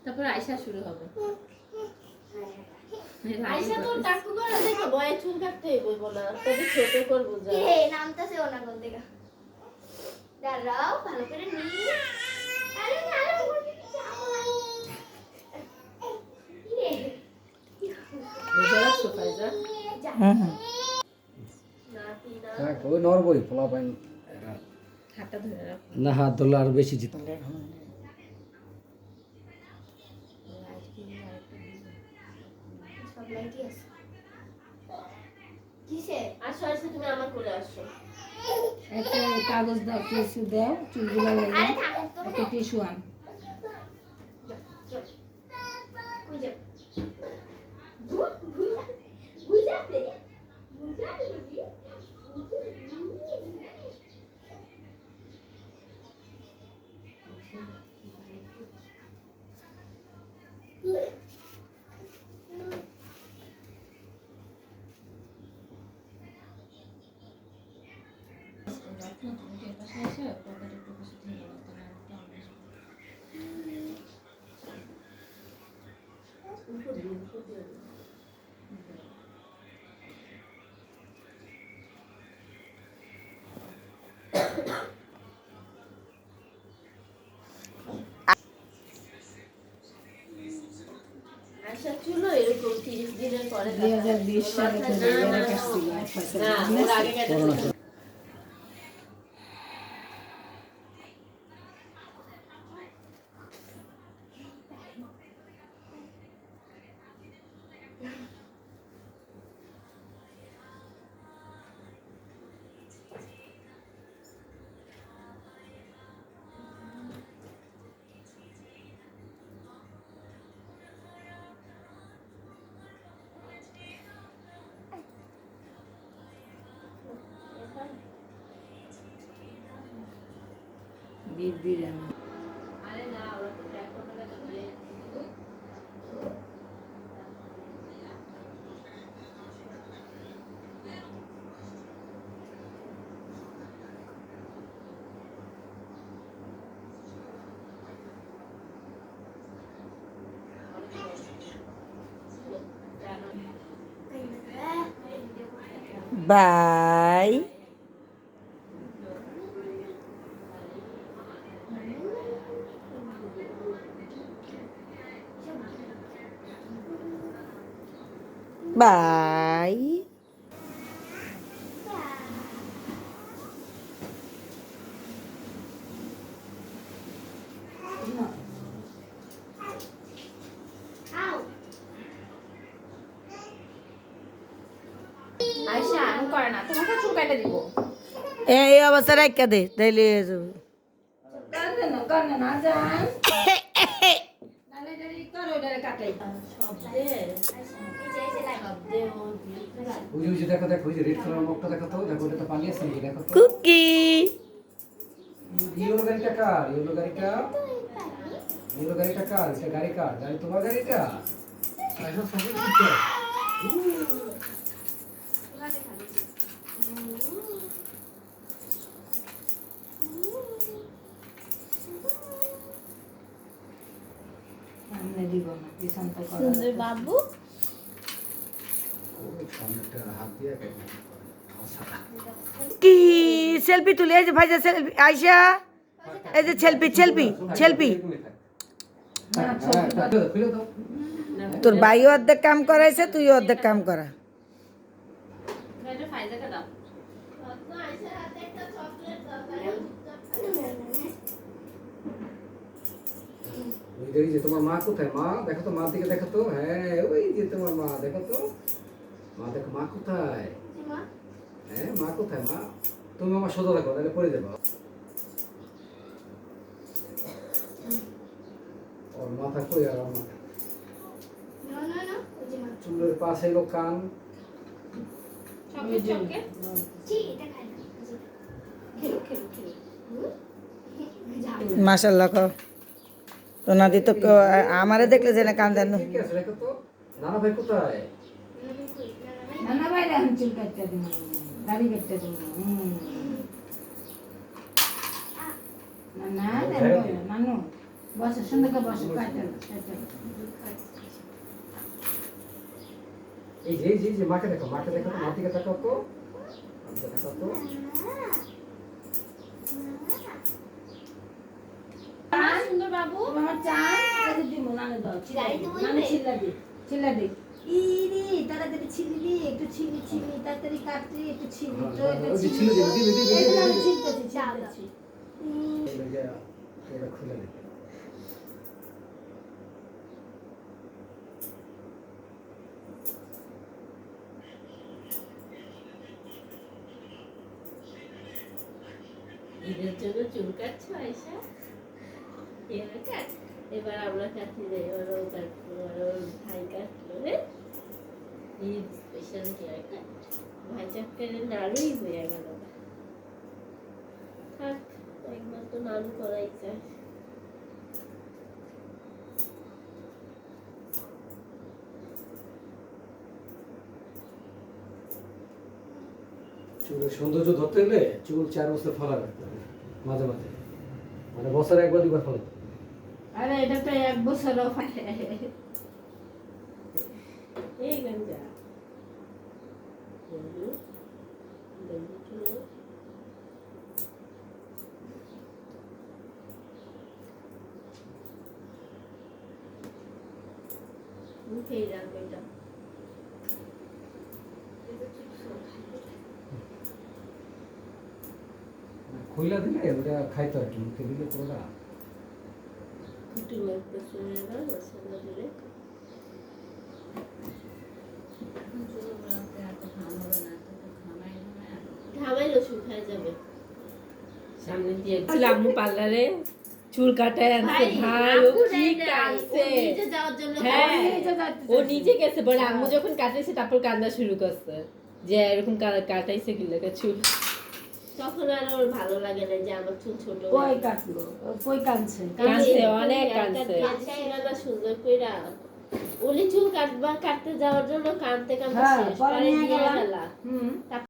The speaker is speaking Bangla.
তারপর আয়শা শুরু হবে। আয়শা তো টাকু করে দেখো বয়ে চুল কাটতে হইব না, তবে ছোট করব যা। নামতাছে ওনা কোন দেখা দাঁড়াও ভালো করে নি। আরে আরে ওই নরবই পোলা পাইন না, হাত ধরলে আরো বেশি জিত। আসো আসো তুমি আমার করে আসো। একটা কাগজ দাও, টিস্যু দাও, চুলগুলো লাগে একটা টিস্যু আন। আয়শা চুলো এরকম 30 দিনের পরে 2020 সালে তো বেড়ে কাটছিল না ওর আগে কেটেছে। আরে না ওরা তো ট্র্যাক করতে গেছে বলে বাই বাই আয়শা আমি করে না তোমাকে চুল কেটে দিব। এই অবস্থা রাখা দে তাইলে ওই যে দেখো দেখো, ওই যে রেড কালার মুখটা দেখো তো, দেখো ওটা তো পালিয়েছে নাকি, দেখো তো। কুকি ইয়েলো গাড়িটা কার? ইয়েলো গাড়িটা, ইয়েলো গাড়িটা কার? এটা গাড়ি কার? গাড়ি তোমার গাড়িটা? আয়শা সব কিছু সুন্দর বাবু ওই সামনেটা হাত দিয়ে কি সেলফি তুলে এই যে ভাইজা সেলফি আয়শা এই যে সেলফি সেলফি সেলফি খুলে দাও। তোর ভাই অর্ধেক কাম করাইছে তুই অর্ধেক কাম করা এটা ফাইদাটা দাও। ওই যে তোমার মা কোথায়? মা দেখো তো, মার দিকে দেখো তো। হ্যাঁ ওই যে তোমার মা, দেখো তো মা, দেখো মা কোথায়? হ্যাঁ মা কোথায়? মা তুমি আমার সোজা দেখো, তাহলে পড়ে যাবো। ওর মাথা কই আর আমার মাথা? চুলের পাশে এলো কান। চকলেট চকলেট খেলো খেলো খেলো। মাশাআল্লাহ কও তো নাদি তো আমারে দেখলে যে না কান দেন ঠিক আছে, দেখো তো নানা ভাই কোথায়? নানা ভাই এখন চুল কাটতে দিন, দাড়ি কাটতে দিন। নানা নানু বসো সুন্দর করে বসো কাটে না। এই যে এই যে এই যে মাকে দেখো তো মার দিকে তাকাও তো মার দিকে তাকাও তো সুন্দর বাবু তোমার চান তাদের দিব নানে দাও চিল্লাই তো বলবে। নানে চিল্লা দি ইরি তাড়াতাড়ি ছিলি দি একটু ছিলি তাড়াতাড়ি কাটলি একটু ছিলি তো এটা ওই যে ছিলি ছিলি দিবি, দিবি, দিবি, এই দিবি, আমি দিবি। ছিলতেছি এই যে এটা খুলে নে ঈদের জন্য চুল কাটছো আয়সা? এরা কাট। এবার আমরা কাটতে যাই, এবার ও কাটলো, আর ওর ভাই কাটলো, হ্যাঁ? Eid special hair cut. ভাই চাকরির নাড়ুই হয়ে গেল। থাক, একবার তো নাড়ু করাই চাই। চুলের সৌন্দর্য ধরতে গেলে চুল 4 বছর ফলা রাখতে হবে মাঝে মাঝে মানে বছরে একবার দুবার ফলা আরে এটা তো এক বছরও এই গঞ্জা গঞ্জু গঞ্জু চুলে মুখেই রাখবে এটা। খুইলা দিলে ওটা খাইতো আর কি মুখে দিলে পুরোটা একটু লাগবে চুলে এবার মশলা দিলে ঘামাইলো শুকায় যাবে। সামনে দিয়ে আম্মু পার্লারে চুল কাটায় আনছে। ভাই ও কি কাটছে, নিজে যাওয়ার জন্য হ্যাঁ ও নিজে গেছে, বলে আম্মু যখন কাটাইছে তারপর কান্না শুরু করছে যে এরকম কাটাইছে কি লাগে চুল। তখন আর ওর ভালো লাগে না যে আমার চুল ছোট কই কাটলো কই কানছে কাটছে, অনেক কাটছে। না সুন্দর কইরা ওলি চুল কাটতে যাওয়ার জন্য কানতে হ্যাঁ, শেষ পরে পরে নিয়ে দিয়ে গেলাম। গেলা। হুম